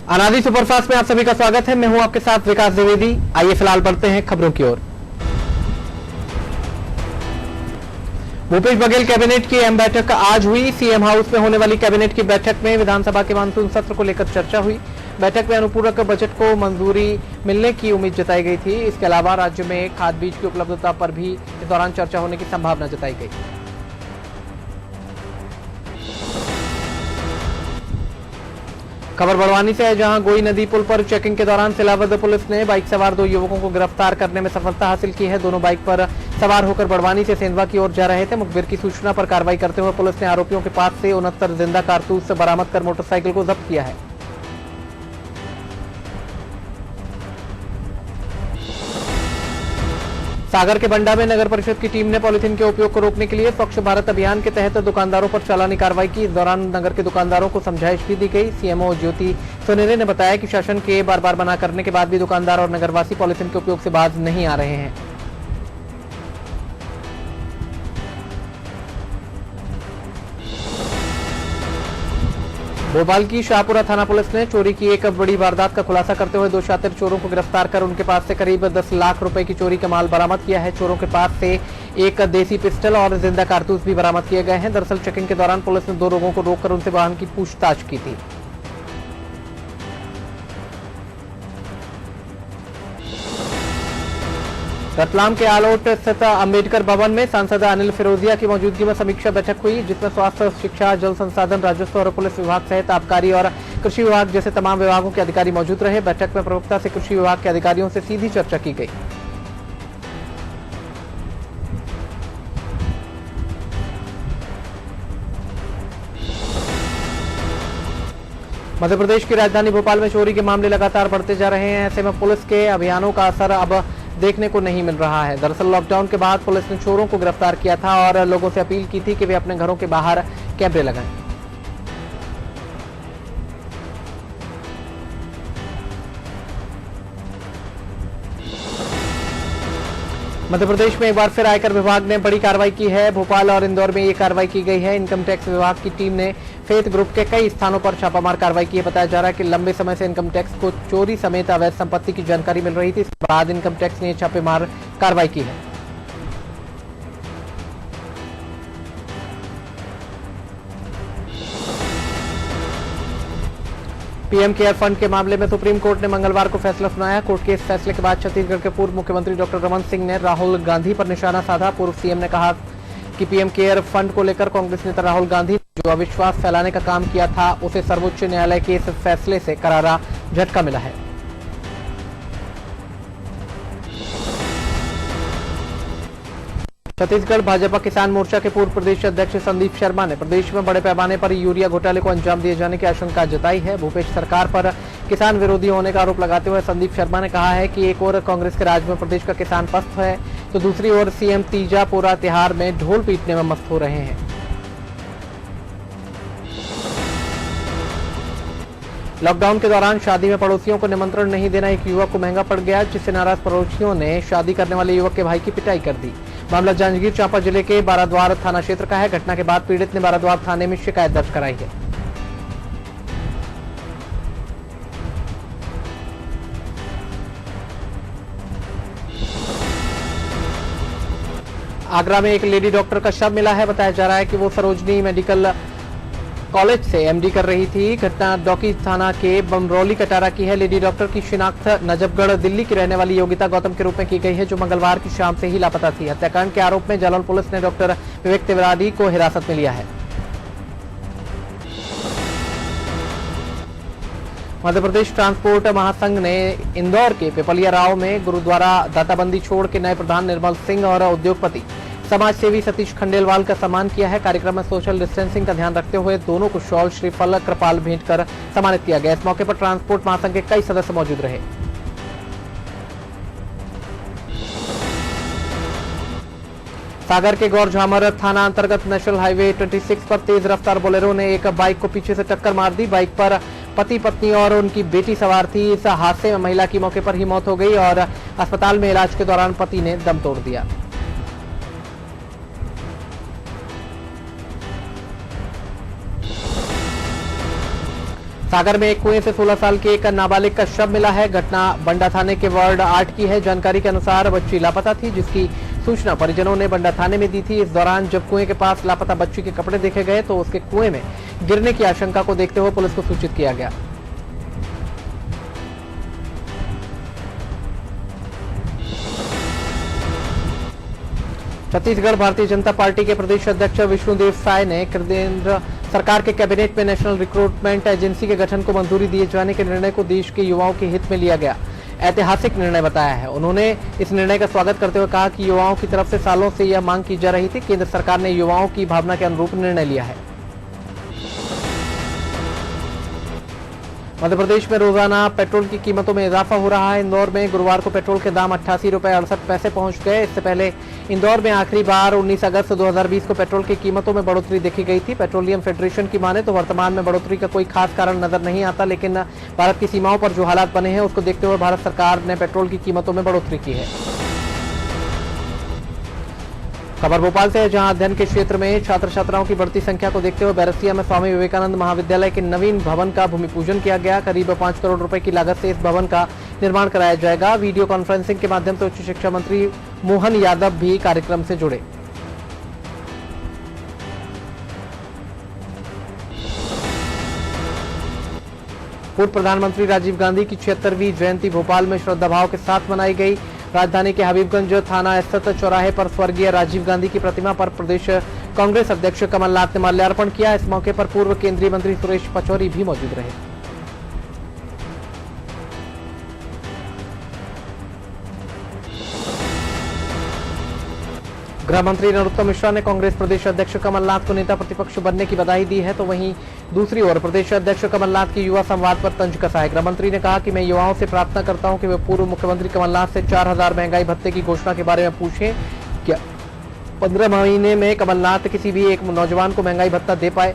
अनादि सुपरफास्ट में आप सभी का स्वागत है। मैं हूं आपके साथ विकास द्विवेदी। आइए फिलहाल बढ़ते हैं खबरों की ओर। भूपेश बघेल कैबिनेट की अहम बैठक आज हुई। सीएम हाउस में होने वाली कैबिनेट की बैठक में विधानसभा के मानसून सत्र को लेकर चर्चा हुई। बैठक में अनुपूरक बजट को मंजूरी मिलने की उम्मीद जताई गई थी। इसके अलावा राज्य में खाद बीज की उपलब्धता पर भी इस दौरान चर्चा होने की संभावना जताई गई। खबर बड़वानी से है, जहां गोई नदी पुल पर चेकिंग के दौरान सिलावद पुलिस ने बाइक सवार 2 युवकों को गिरफ्तार करने में सफलता हासिल की है। दोनों बाइक पर सवार होकर बड़वानी से सेंधवा की ओर जा रहे थे। मुखबिर की सूचना पर कार्रवाई करते हुए पुलिस ने आरोपियों के पास से 69 जिंदा कारतूस बरामद कर मोटरसाइकिल को जब्त किया है। सागर के बंडा में नगर परिषद की टीम ने पॉलिथीन के उपयोग को रोकने के लिए स्वच्छ भारत अभियान के तहत दुकानदारों पर चालानी कार्रवाई की। इस दौरान नगर के दुकानदारों को समझाइश भी दी गई। सीएमओ ज्योति सोनेरे ने बताया कि शासन के बार मना करने के बाद भी दुकानदार और नगरवासी पॉलिथीन के उपयोग से बाज नहीं आ रहे हैं। भोपाल की शाहपुरा थाना पुलिस ने चोरी की एक बड़ी वारदात का खुलासा करते हुए 2 शातिर चोरों को गिरफ्तार कर उनके पास से करीब 10 लाख रुपए की चोरी का माल बरामद किया है। चोरों के पास से एक देसी पिस्टल और जिंदा कारतूस भी बरामद किए गए हैं। दरअसल चेकिंग के दौरान पुलिस ने 2 लोगों को रोककर उनसे वाहन की पूछताछ की थी। रतलाम के आलोट स्थित अंबेडकर भवन में सांसद अनिल फिरोजिया की मौजूदगी में समीक्षा बैठक हुई, जिसमें स्वास्थ्य, शिक्षा, जल संसाधन, राजस्व और पुलिस विभाग सहित आबकारी और कृषि विभाग जैसे तमाम विभागों के अधिकारी मौजूद रहे। बैठक में प्रवक्ता से कृषि विभाग के अधिकारियों से सीधी चर्चा की गई। मध्य प्रदेश की राजधानी भोपाल में चोरी के मामले लगातार बढ़ते जा रहे हैं। ऐसे में पुलिस के अभियानों का असर अब देखने को नहीं मिल रहा है। दरअसल लॉकडाउन के बाद पुलिस ने चोरों को गिरफ्तार किया था और लोगों से अपील की थी कि वे अपने घरों के बाहर कैमरे लगाएं। मध्य प्रदेश में एक बार फिर आयकर विभाग ने बड़ी कार्रवाई की है। भोपाल और इंदौर में ये कार्रवाई की गई है। इनकम टैक्स विभाग की टीम ने फेथ ग्रुप के कई स्थानों पर छापामार कार्रवाई की है। बताया जा रहा है कि लंबे समय से इनकम टैक्स को चोरी समेत अवैध संपत्ति की जानकारी मिल रही थी। इसके बाद इनकम टैक्स ने छापेमार कार्रवाई की है। पीएम केयर फंड के मामले में सुप्रीम कोर्ट ने मंगलवार को फैसला सुनाया। कोर्ट के इस फैसले के बाद छत्तीसगढ़ के पूर्व मुख्यमंत्री डॉक्टर रमन सिंह ने राहुल गांधी पर निशाना साधा। पूर्व सीएम ने कहा कि पीएम केयर फंड को लेकर कांग्रेस नेता राहुल गांधी ने जो अविश्वास फैलाने का काम किया था, उसे सर्वोच्च न्यायालय के इस फैसले से करारा झटका मिला है। छत्तीसगढ़ भाजपा किसान मोर्चा के पूर्व प्रदेश अध्यक्ष संदीप शर्मा ने प्रदेश में बड़े पैमाने पर यूरिया घोटाले को अंजाम दिए जाने की आशंका जताई है। भूपेश सरकार पर किसान विरोधी होने का आरोप लगाते हुए संदीप शर्मा ने कहा है कि एक ओर कांग्रेस के राज में प्रदेश का किसान पस्त है, तो दूसरी ओर सीएम तीजापुरा तिहार में ढोल पीटने में मस्त हो रहे हैं। लॉकडाउन के दौरान शादी में पड़ोसियों को निमंत्रण नहीं देना एक युवक को महंगा पड़ गया, जिससे नाराज पड़ोसियों ने शादी करने वाले युवक के भाई की पिटाई कर दी। मामला जांजगीर चांपा जिले के बाराद्वार थाना क्षेत्र का है। घटना के बाद पीड़ित ने बाराद्वार थाने में शिकायत दर्ज कराई है। आगरा में एक लेडी डॉक्टर का शव मिला है। बताया जा रहा है कि वो सरोजनी मेडिकल कॉलेज से एमडी कर रही थी। घटना डॉकी थाना के बमरौली कटारा की है। लेडी डॉक्टर की शिनाख्त नजफगढ़ दिल्ली की रहने वाली योगिता गौतम के रूप में की गई है, जो मंगलवार की शाम से ही लापता थी। हत्याकांड के आरोप में जालौन पुलिस ने डॉक्टर विवेक तिवारी को हिरासत में लिया है। मध्य प्रदेश ट्रांसपोर्ट महासंघ ने इंदौर के पिपलिया राव में गुरुद्वारा दाताबंदी छोड़ के नए प्रधान निर्मल सिंह और उद्योगपति समाज सेवी सतीश खंडेलवाल का सम्मान किया है। कार्यक्रम में सोशल डिस्टेंसिंग का ध्यान रखते हुए दोनों को शॉल, श्रीफल, कृपाल भेंट कर सम्मानित किया गया। इस मौके पर ट्रांसपोर्ट महासंघ के कई सदस्य मौजूद रहे। सागर के गौरझामर थाना अंतर्गत नेशनल हाईवे 26 पर तेज रफ्तार बोलेरो ने एक बाइक को पीछे से टक्कर मार दी। बाइक पर पति, पत्नी और उनकी बेटी सवार थी। इस हादसे में महिला की मौके पर ही मौत हो गई और अस्पताल में इलाज के दौरान पति ने दम तोड़ दिया। सागर में एक कुएं से 16 साल के एक नाबालिग का शव मिला है। घटना बंडा थाने के वार्ड 8 की है। जानकारी के अनुसार बच्ची लापता थी, जिसकी सूचना परिजनों ने बंडा थाने में दी थी। इस दौरान जब कुएं के पास लापता बच्ची के कपड़े देखे गए तो उसके कुएं में गिरने की आशंका को देखते हुए पुलिस को सूचित किया गया। छत्तीसगढ़ भारतीय जनता पार्टी के प्रदेश अध्यक्ष विष्णुदेव साय ने केंद्र सरकार के कैबिनेट में नेशनल रिक्रूटमेंट एजेंसी के गठन को मंजूरी दिए जाने के निर्णय को देश के युवाओं के हित में लिया गया ऐतिहासिक निर्णय बताया है। उन्होंने इस निर्णय का स्वागत करते हुए कहा कि युवाओं की तरफ से सालों से यह मांग की जा रही थी। केंद्र सरकार ने युवाओं की भावना के अनुरूप निर्णय लिया है। मध्य प्रदेश में रोजाना पेट्रोल की कीमतों में इजाफा हो रहा है। इंदौर में गुरुवार को पेट्रोल के दाम 88 रुपए 68 पैसे पहुंच गए। इससे पहले इंदौर में आखिरी बार 19 अगस्त 2020 को पेट्रोल की कीमतों में बढ़ोतरी देखी गई थी। पेट्रोलियम फेडरेशन की माने तो वर्तमान में बढ़ोतरी का कोई खास कारण नजर नहीं आता, लेकिन भारत की सीमाओं पर जो हालात बने हैं उसको देखते हुए भारत सरकार ने पेट्रोल की कीमतों में बढ़ोतरी की है। खबर भोपाल से है, जहां अध्ययन के क्षेत्र में छात्र छात्राओं की बढ़ती संख्या को देखते हुए बैरसिया में स्वामी विवेकानंद महाविद्यालय के नवीन भवन का भूमि पूजन किया गया। करीब 5 करोड़ रुपए की लागत से इस भवन का निर्माण कराया जाएगा। वीडियो कॉन्फ्रेंसिंग के माध्यम से उच्च शिक्षा मंत्री मोहन यादव भी कार्यक्रम से जुड़े। पूर्व प्रधानमंत्री राजीव गांधी की 76वीं जयंती भोपाल में श्रद्धाभाव के साथ मनाई गई। राजधानी के हबीबगंज थाना स्थित चौराहे पर स्वर्गीय राजीव गांधी की प्रतिमा पर प्रदेश कांग्रेस अध्यक्ष कमलनाथ ने माल्यार्पण किया। इस मौके पर पूर्व केंद्रीय मंत्री सुरेश पचौरी भी मौजूद रहे। गृह मंत्री नरोत्तम मिश्रा ने कांग्रेस प्रदेश अध्यक्ष कमलनाथ को नेता प्रतिपक्ष बनने की बधाई दी है, तो वहीं दूसरी ओर प्रदेश अध्यक्ष कमलनाथ की युवा संवाद पर तंज कसा है। गृह मंत्री ने कहा कि मैं युवाओं से प्रार्थना करता हूं कि वे पूर्व मुख्यमंत्री कमलनाथ से 4000 महंगाई भत्ते की घोषणा के बारे में पूछें। क्या 15 महीने में कमलनाथ किसी भी एक नौजवान को महंगाई भत्ता दे पाए?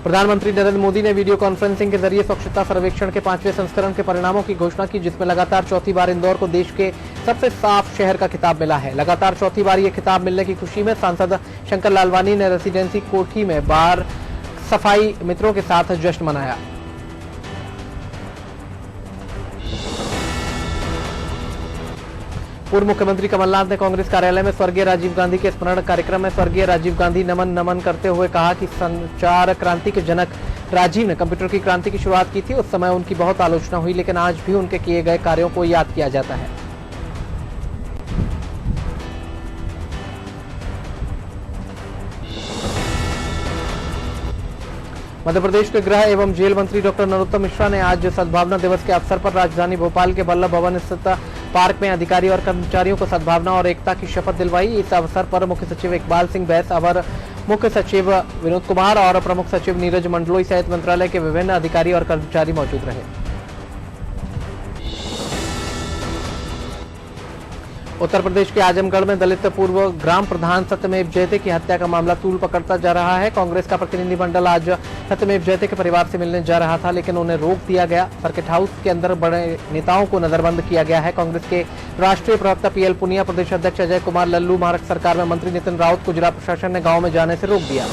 प्रधानमंत्री नरेंद्र मोदी ने वीडियो कॉन्फ्रेंसिंग के जरिए स्वच्छता सर्वेक्षण के 5वें संस्करण के परिणामों की घोषणा की, जिसमें लगातार चौथी बार इंदौर को देश के सबसे साफ शहर का खिताब मिला है। लगातार चौथी बार ये खिताब मिलने की खुशी में सांसद शंकर लालवानी ने रेसिडेंसी कोठी में बार सफाई मित्रों के साथ जश्न मनाया। पूर्व मुख्यमंत्री कमलनाथ ने कांग्रेस कार्यालय में स्वर्गीय राजीव गांधी के स्मरण कार्यक्रम में स्वर्गीय राजीव गांधी नमन करते हुए कहा कि संचार क्रांति के जनक राजीव ने कंप्यूटर की क्रांति की शुरुआत की थी। उस समय उनकी बहुत आलोचना हुई, लेकिन आज भी उनके किए गए कार्यों को याद किया जाता है। मध्य प्रदेश के गृह एवं जेल मंत्री डॉक्टर नरोत्तम मिश्रा ने आज सद्भावना दिवस के अवसर पर राजधानी भोपाल के वल्लभ भवन स्थित पार्क में अधिकारी और कर्मचारियों को सद्भावना और एकता की शपथ दिलवाई। इस अवसर पर मुख्य सचिव इकबाल सिंह बैस, अवर मुख्य सचिव विनोद कुमार और प्रमुख सचिव नीरज मंडलोई सहित मंत्रालय के विभिन्न अधिकारी और कर्मचारी मौजूद रहे। उत्तर प्रदेश के आजमगढ़ में दलित पूर्व ग्राम प्रधान सत्यमेव जयते की हत्या का मामला तूल पकड़ता जा रहा है। कांग्रेस का प्रतिनिधिमंडल आज सत्यमेव जयते के परिवार से मिलने जा रहा था, लेकिन उन्हें रोक दिया गया। सर्किट हाउस के अंदर बड़े नेताओं को नजरबंद किया गया है। कांग्रेस के राष्ट्रीय प्रवक्ता पीएल पुनिया, प्रदेश अध्यक्ष अजय कुमार लल्लू, महाराष्ट्र सरकार में मंत्री नितिन राउत को जिला प्रशासन ने गाँव में जाने से रोक दिया।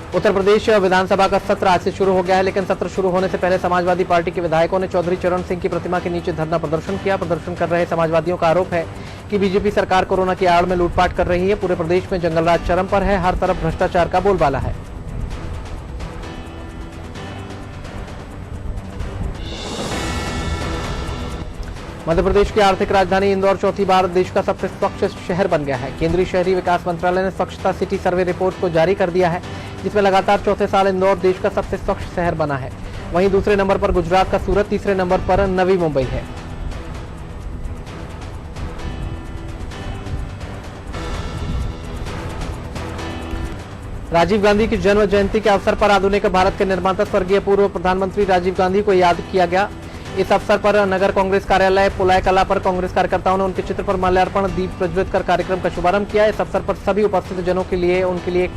उत्तर प्रदेश विधानसभा का सत्र आज से शुरू हो गया है, लेकिन सत्र शुरू होने से पहले समाजवादी पार्टी के विधायकों ने चौधरी चरण सिंह की प्रतिमा के नीचे धरना प्रदर्शन किया। प्रदर्शन कर रहे समाजवादियों का आरोप है कि बीजेपी सरकार कोरोना की आड़ में लूटपाट कर रही है। पूरे प्रदेश में जंगलराज चरम पर है, हर तरफ भ्रष्टाचार का बोलबाला है। मध्य प्रदेश की आर्थिक राजधानी इंदौर चौथी बार देश का सबसे स्वच्छ शहर बन गया है। केंद्रीय शहरी विकास मंत्रालय ने स्वच्छता सिटी सर्वे रिपोर्ट को जारी कर दिया है, जिसमें लगातार चौथे साल इंदौर देश का सबसे स्वच्छ शहर बना है। वहीं दूसरे नंबर पर गुजरात का सूरत, तीसरे नंबर पर नवी मुंबई है। राजीव गांधी की जन्म जयंती के अवसर पर आधुनिक भारत के निर्माता स्वर्गीय पूर्व प्रधानमंत्री राजीव गांधी को याद किया गया। इस अवसर पर नगर कांग्रेस कार्यालय पुलाय कला पर कांग्रेस कार्यकर्ताओं ने उनके चित्र पर माल्यार्पण, दीप प्रज्वलित कर कार्यक्रम का शुभारंभ किया। इस अवसर पर सभी उपस्थित जनों के लिए उनके लिए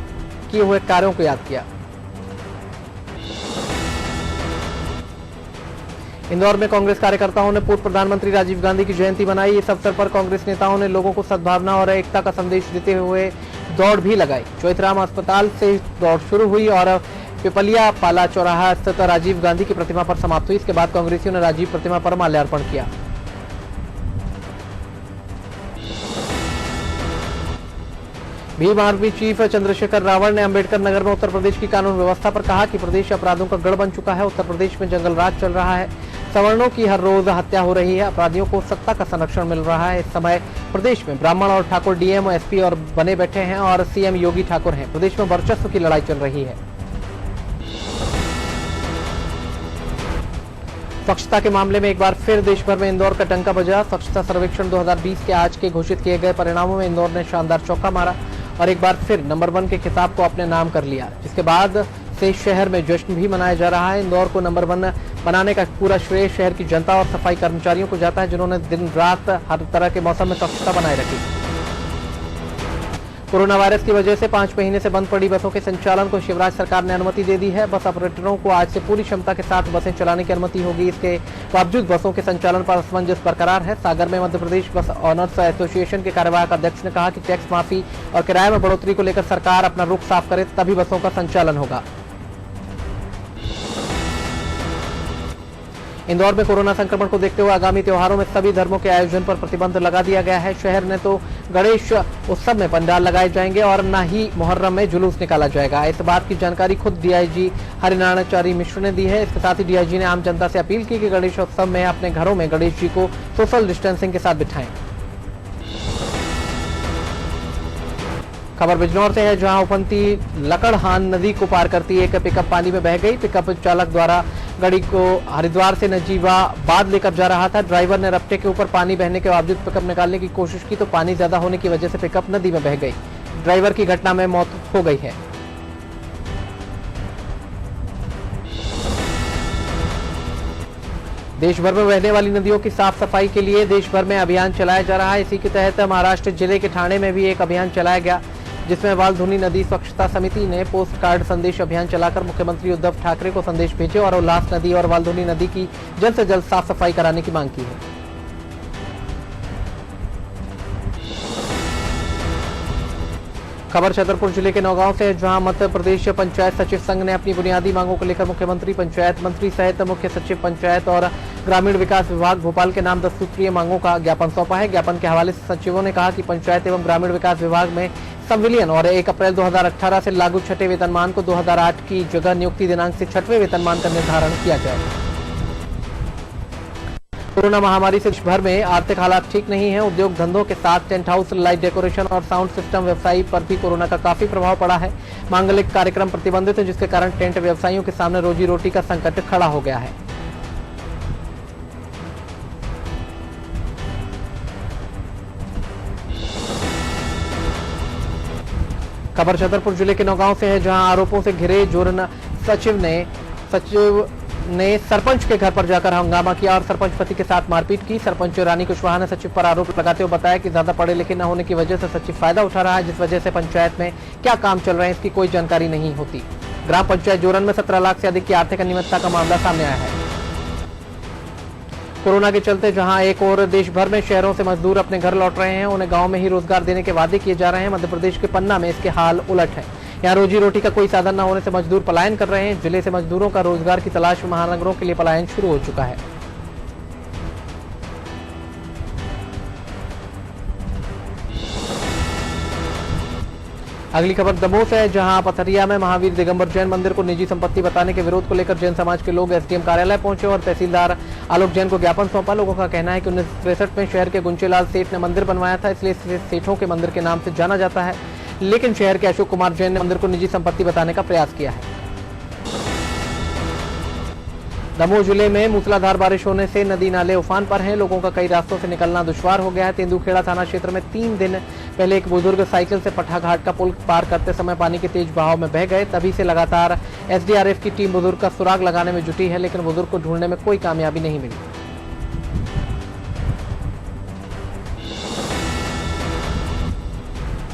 किए हुए कार्यों को याद किया। इंदौर में कांग्रेस कार्यकर्ताओं ने पूर्व प्रधानमंत्री राजीव गांधी की जयंती मनाई। इस अवसर पर कांग्रेस नेताओं ने लोगों को सद्भावना और एकता का संदेश देते हुए दौड़ भी लगाई। चोइथराम अस्पताल से दौड़ शुरू हुई और पिपलिया पाला चौराहा स्थित राजीव गांधी की प्रतिमा पर समाप्त हुई। इसके बाद कांग्रेसियों ने राजीव प्रतिमा पर माल्यार्पण किया। भीम आर्मी चीफ चंद्रशेखर रावण ने अंबेडकर नगर में उत्तर प्रदेश की कानून व्यवस्था पर कहा कि प्रदेश अपराधों का गढ़ बन चुका है। उत्तर प्रदेश में जंगल राज चल रहा है, सवर्णों की हर रोज हत्या हो रही है, अपराधियों को सत्ता का संरक्षण मिल रहा है। इस समय प्रदेश में ब्राह्मण और ठाकुर डीएम और एसपी और बने बैठे हैं और सीएम योगी ठाकुर हैं। प्रदेश में वर्चस्व की लड़ाई चल रही है। स्वच्छता के मामले में एक बार फिर देश भर में इंदौर का डंका बजा। स्वच्छता सर्वेक्षण 2020 के आज के घोषित किए गए परिणामों में इंदौर ने शानदार चौका मारा और एक बार फिर नंबर 1 के खिताब को अपने नाम कर लिया, जिसके बाद से शहर में जश्न भी मनाया जा रहा है। इंदौर को नंबर 1 बनाने का पूरा श्रेय शहर की जनता और सफाई कर्मचारियों को जाता है, जिन्होंने दिन रात हर तरह के मौसम में स्वच्छता बनाए रखी। कोरोना वायरस की वजह से 5 महीने से बंद पड़ी बसों के संचालन को शिवराज सरकार ने अनुमति दे दी है। बस ऑपरेटरों को आज से पूरी क्षमता के साथ बसें चलाने की अनुमति होगी। इसके बावजूद बसों के संचालन पर असमंजस बरकरार है। सागर में मध्य प्रदेश बस ऑनर्स एसोसिएशन के कार्यवाहक अध्यक्ष ने कहा कि टैक्स माफी और किराए में बढ़ोतरी को लेकर सरकार अपना रुख साफ करे, तभी बसों का संचालन होगा। इंदौर में कोरोना संक्रमण को देखते हुए आगामी त्योहारों में सभी धर्मों के आयोजन पर प्रतिबंध लगा दिया गया है। शहर में तो गणेश उत्सव में पंडाल लगाए जाएंगे और न ही मुहर्रम में जुलूस निकाला जाएगा। इस बात की जानकारी खुद डीआईजी हरिनारायण मिश्र ने दी है। इसके साथ ही डीआईजी ने आम जनता से अपील की कि गणेश उत्सव में अपने घरों में गणेश जी को सोशल डिस्टेंसिंग के साथ बिठाएं। खबर बिजनौर से है, जहां उफनती लकड़हान नदी को पार करती एक पिकअप पानी में बह गई। पिकअप चालक द्वारा गाड़ी को हरिद्वार से नजीबाबाद लेकर जा रहा था। ड्राइवर ने रफ्टे के ऊपर पानी बहने के बावजूद पिकअप निकालने की कोशिश की तो पानी ज्यादा होने की वजह से पिकअप नदी में बह गई। ड्राइवर की घटना में मौत हो गई है। देश भर में बहने वाली नदियों की साफ सफाई के लिए देश भर में अभियान चलाया जा रहा है। इसी के तहत महाराष्ट्र जिले के ठाणे में भी एक अभियान चलाया गया, जिसमें वाल्धुनी नदी स्वच्छता समिति ने पोस्ट कार्ड संदेश अभियान चलाकर मुख्यमंत्री उद्धव ठाकरे को संदेश भेजे और उल्लास नदी और वाल्धुनी नदी की जल्द से जल्द साफ सफाई कराने की मांग की है। खबर छतरपुर जिले के नौगांव से, जहां मध्य प्रदेश पंचायत सचिव संघ ने अपनी बुनियादी मांगों को लेकर मुख्यमंत्री, पंचायत मंत्री सहित मुख्य सचिव पंचायत और ग्रामीण विकास विभाग भोपाल के नाम 10 सूत्रीय मांगों का ज्ञापन सौंपा है। ज्ञापन के हवाले से सचिवों ने कहा कि पंचायत एवं ग्रामीण विकास विभाग में संविलियन और 1 अप्रैल 2018 से लागू 6ठे वेतनमान को 2008 की जगह नियुक्ति दिनांक से 6वें वेतनमान का निर्धारण किया जाए। कोरोना महामारी से देश भर में आर्थिक हालात ठीक नहीं है। उद्योग धंधों के साथ टेंट हाउस, लाइट डेकोरेशन और साउंड सिस्टम व्यवसायी पर भी कोरोना का काफी प्रभाव पड़ा है। मांगलिक कार्यक्रम प्रतिबंधित है, जिसके कारण टेंट व्यवसायियों के सामने रोजी रोटी का संकट खड़ा हो गया है। खबर छतरपुर जिले के नौगांव से है, जहां आरोपों से घिरे जोरन सचिव ने सरपंच के घर पर जाकर हंगामा किया और सरपंच पति के साथ मारपीट की। सरपंच रानी कुशवाहा ने सचिव पर आरोप लगाते हुए बताया कि ज्यादा पढ़े लिखे न होने की वजह से सचिव फायदा उठा रहा है, जिस वजह से पंचायत में क्या काम चल रहे हैं इसकी कोई जानकारी नहीं होती। ग्राम पंचायत जोरन में 17 लाख से अधिक की आर्थिक अनियमितता का मामला सामने आया है। कोरोना के चलते जहां एक और देश भर में शहरों से मजदूर अपने घर लौट रहे हैं, उन्हें गांव में ही रोजगार देने के वादे किए जा रहे हैं। मध्य प्रदेश के पन्ना में इसके हाल उलट है। यहाँ रोजी रोटी का कोई साधन न होने से मजदूर पलायन कर रहे हैं। जिले से मजदूरों का रोजगार की तलाश में महानगरों के लिए पलायन शुरू हो चुका है। अगली खबर दमोह से है, जहां पथरिया में महावीर दिगंबर जैन मंदिर को निजी संपत्ति बताने के विरोध को लेकर जैन समाज के लोग एसडीएम कार्यालय पहुंचे और तहसीलदार आलोक जैन को ज्ञापन सौंपा। लोगों का कहना है कि 1963 में शहर के गुंचेलाल सेठ ने मंदिर बनवाया था, इसलिए इसे सेठों के मंदिर के नाम से जाना जाता है। लेकिन शहर के अशोक कुमार जैन ने मंदिर को निजी संपत्ति बताने का प्रयास किया है। दमोह जिले में मूसलाधार बारिश होने से नदी नाले उफान पर हैं। लोगों का कई रास्तों से निकलना दुश्वार हो गया है। तेंदुखेड़ा थाना क्षेत्र में 3 दिन पहले एक बुजुर्ग साइकिल से पट्टा घाट का पुल पार करते समय पानी के तेज बहाव में बह गए। तभी से लगातार एसडीआरएफ की टीम बुजुर्ग का सुराग लगाने में जुटी है, लेकिन बुजुर्ग को ढूंढने में कोई कामयाबी नहीं मिली।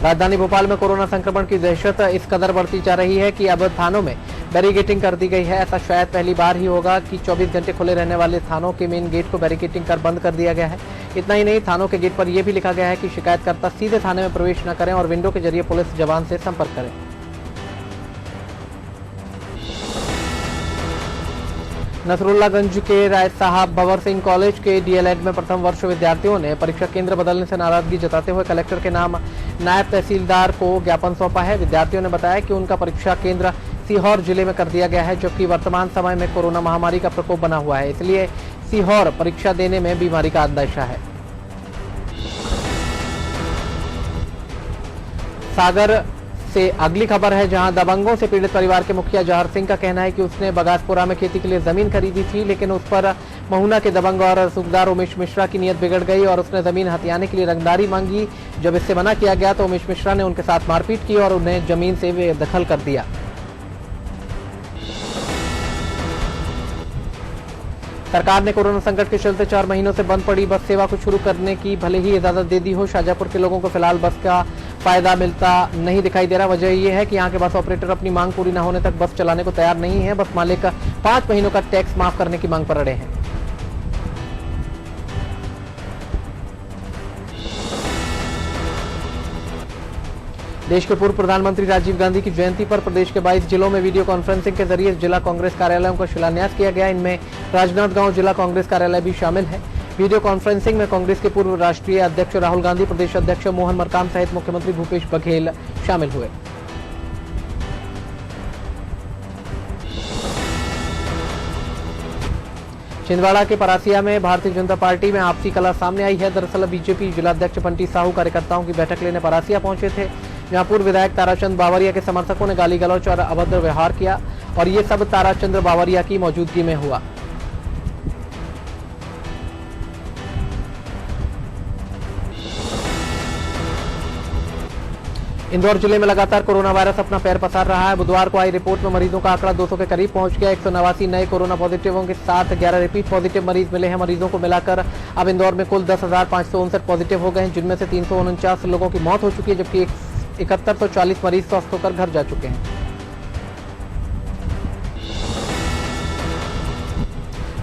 राजधानी भोपाल में कोरोना संक्रमण की दहशत इस कदर बढ़ती जा रही है कि अब थानों में बैरिकेटिंग कर दी गई है। ऐसा शायद पहली बार ही होगा कि 24 घंटे खुले रहने वाले थानों के मेन गेट को बैरिकेटिंग कर बंद कर दिया गया है। इतना ही नहीं, थानों के गेट पर यह भी लिखा गया है कि शिकायतकर्ता सीधे थाने में प्रवेश न करें और विंडो के जरिए पुलिस जवान से संपर्क करें। नसरुल्लागंज के राय साहब भंवर सिंह कॉलेज के डीएलएड में प्रथम वर्ष विद्यार्थियों ने परीक्षा केंद्र बदलने से नाराजगी जताते हुए कलेक्टर के नाम नायब तहसीलदार को ज्ञापन सौंपा है। विद्यार्थियों ने बताया कि उनका परीक्षा केंद्र सीहोर जिले में कर दिया गया है, जबकि वर्तमान समय में कोरोना महामारी का प्रकोप बना हुआ है, इसलिए सीहोर परीक्षा देने में बीमारी का अंदेशा है। सागर से अगली खबर है, जहां दबंगों से पीड़ित परिवार के मुखिया जहर सिंह का कहना है कि उसने बगासपुरा में खेती के लिए जमीन खरीदी थी, लेकिन उस पर महुना के दबंग और सूबेदार उमेश मिश्रा की नीयत बिगड़ गई और उसने जमीन हथियाने के लिए रंगदारी मांगी। जब इससे मना किया गया तो उमेश मिश्रा ने उनके साथ मारपीट की और उन्हें जमीन से बेदखल कर दिया। सरकार ने कोरोना संकट के चलते 4 महीनों से बंद पड़ी बस सेवा को शुरू करने की भले ही इजाजत दे दी हो, शाहजहांपुर के लोगों को फिलहाल बस का फायदा मिलता नहीं दिखाई दे रहा। वजह यह है कि यहाँ के बस ऑपरेटर अपनी मांग पूरी न होने तक बस चलाने को तैयार नहीं है। बस मालिक 5 महीनों का टैक्स माफ करने की मांग पर अड़े हैं। देश के पूर्व प्रधानमंत्री राजीव गांधी की जयंती पर प्रदेश के 22 जिलों में वीडियो कॉन्फ्रेंसिंग के जरिए जिला कांग्रेस कार्यालयों का शिलान्यास किया गया। इनमें राजनांदगांव जिला कांग्रेस कार्यालय भी शामिल है। वीडियो कॉन्फ्रेंसिंग में कांग्रेस के पूर्व राष्ट्रीय अध्यक्ष राहुल गांधी, प्रदेश अध्यक्ष मोहन मरकाम सहित मुख्यमंत्री भूपेश बघेल शामिल हुए। छिंदवाड़ा के परासिया में भारतीय जनता पार्टी में आपसी कलह सामने आई है। दरअसल बीजेपी जिलाध्यक्ष बंटी साहू कार्यकर्ताओं की बैठक लेने परासिया पहुंचे थे, जहां पूर्व विधायक ताराचंद बावरिया के समर्थकों ने गाली गलौच और अभद्र व्यवहार किया और ये सब ताराचंद बावरिया की मौजूदगी में हुआ। इंदौर जिले में लगातार कोरोना वायरस अपना पैर पसार रहा है। बुधवार को आई रिपोर्ट में मरीजों का आंकड़ा 200 के करीब पहुंच गया। 189 नए कोरोना पॉजिटिवों के साथ 11 रिपीट पॉजिटिव मरीज मिले हैं। मरीजों को मिलाकर अब इंदौर में कुल 10,559 पॉजिटिव हो गए हैं, जिनमें से 349 लोगों की मौत हो चुकी है, जबकि 7140 मरीज स्वस्थ होकर घर जा चुके हैं।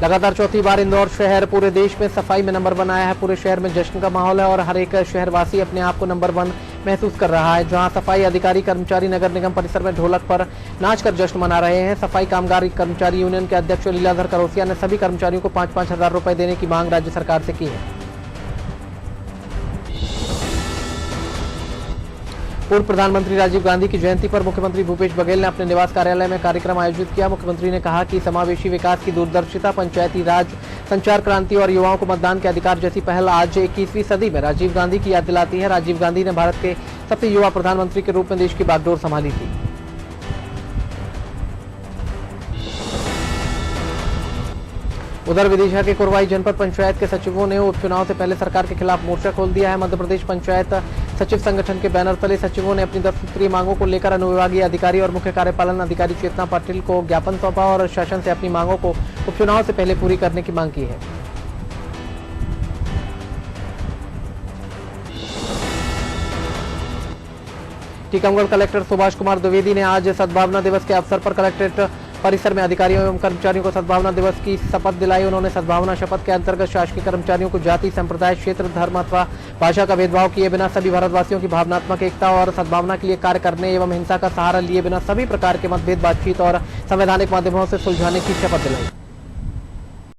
लगातार चौथी बार इंदौर शहर पूरे देश में सफाई में नंबर 1 आया है। पूरे शहर में जश्न का माहौल है और हर एक शहरवासी अपने आप को नंबर 1 महसूस कर रहा है। जहां सफाई अधिकारी कर्मचारी नगर निगम परिसर में ढोलक पर नाचकर जश्न मना रहे हैं। सफाई कामगार कर्मचारी यूनियन के अध्यक्ष लीलाधर करोसिया ने सभी कर्मचारियों को 5-5 हजार रुपए देने की मांग राज्य सरकार से की है। पूर्व प्रधानमंत्री राजीव गांधी की जयंती पर मुख्यमंत्री भूपेश बघेल ने अपने निवास कार्यालय में कार्यक्रम आयोजित किया। मुख्यमंत्री ने कहा कि समावेशी विकास की दूरदर्शिता, पंचायती राज, संचार क्रांति और युवाओं को मतदान के अधिकार जैसी पहल आज 21वीं सदी में राजीव गांधी की याद दिलाती है। राजीव गांधी ने भारत के सबसे युवा प्रधानमंत्री के रूप में देश की बागडोर संभाली थी। उधर विदिशा के कोरवाई जनपद पंचायत के सचिवों ने उपचुनाव से पहले सरकार के खिलाफ मोर्चा खोल दिया है। मध्य प्रदेश पंचायत सचिव संगठन के बैनर तले सचिवों ने अपनी 10 सूत्रीय मांगों को लेकर अनुविभागीय अधिकारी और मुख्य कार्यपालन अधिकारी चेतना पाटिल को ज्ञापन सौंपा और शासन से अपनी मांगों को उपचुनाव से पहले पूरी करने की मांग की है। टीकमगढ़ कलेक्टर सुभाष कुमार द्विवेदी ने आज सद्भावना दिवस के अवसर पर कलेक्ट्रेट परिसर में अधिकारियों एवं कर्मचारियों को सद्भावना दिवस की शपथ दिलाई। उन्होंने सद्भावना शपथ के अंतर्गत शासकीय कर्मचारियों को जाति, संप्रदाय, क्षेत्र, धर्म अथवा भाषा का भेदभाव किए बिना सभी भारतवासियों की भावनात्मक एकता और सद्भावना के लिए कार्य करने एवं हिंसा का सहारा लिए बिना सभी प्रकार के मतभेद, बातचीत और संवैधानिक माध्यमों से सुलझाने की शपथ दिलाई।